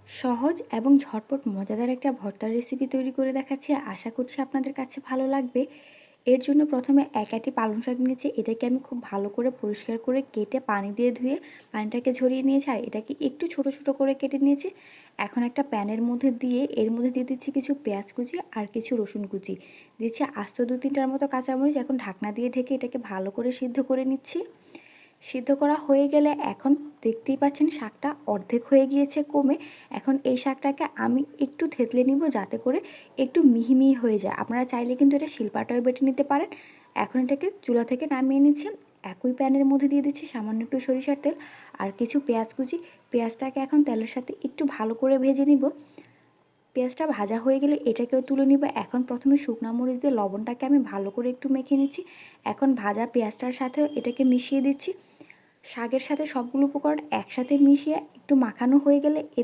সহজ এবং ঝটপট মজাদার একটা ভর্তার রেসিপি তৈরি করে দেখাচ্ছি। আশা করছি আপনাদের কাছে ভালো লাগবে। এর জন্য প্রথমে এক আঁটি পালং শাক নিয়েছি। এটাকে আমি খুব ভালো করে পরিষ্কার করে কেটে পানি দিয়ে ধুয়ে পানিটাকে ঝরিয়ে নিয়েছি। আর এটাকে একটু ছোট ছোট করে কেটে নিয়েছি। এখন একটা প্যানের মধ্যে দিয়ে এর মধ্যে দিয়ে দিচ্ছি কিছু পেঁয়াজ কুচি আর কিছু রসুন কুচি। দিচ্ছি আস্ত ২-৩টার মতো কাঁচামরিচ। এখন ঢাকনা দিয়ে ঢেকে এটাকে ভালো করে সিদ্ধ করে নিচ্ছি। সিদ্ধ করা হয়ে গেলে এখন দেখতেই পাচ্ছেন শাকটা অর্ধেক হয়ে গিয়েছে কমে। এখন এই শাকটাকে আমি একটু থেতলে নিব যাতে করে একটু মিহি মিহি হয়ে যায়। আপনারা চাইলে কিন্তু এটা শিলপাটায় বেটে নিতে পারেন। এখন এটাকে চুলা থেকে নামিয়ে নিচ্ছি। একই প্যানের মধ্যে দিয়ে দিচ্ছি সামান্য একটু সরিষার তেল আর কিছু পেঁয়াজ কুচি। পেঁয়াজটাকে এখন তেলের সাথে একটু ভালো করে ভেজে নিব। পেঁয়াজটা ভাজা হয়ে গেলে এটাকেও তুলে নিব। এখন প্রথমে শুকনো মরিচ দিয়ে লবণটাকে আমি ভালো করে একটু মেখে নিচ্ছি। এখন ভাজা পেঁয়াজটার সাথে এটাকে মিশিয়ে দিচ্ছি। শাকের সাথে সবগুলো উপকরণ একসাথে মিশিয়ে একটু মাখানো হয়ে গেলে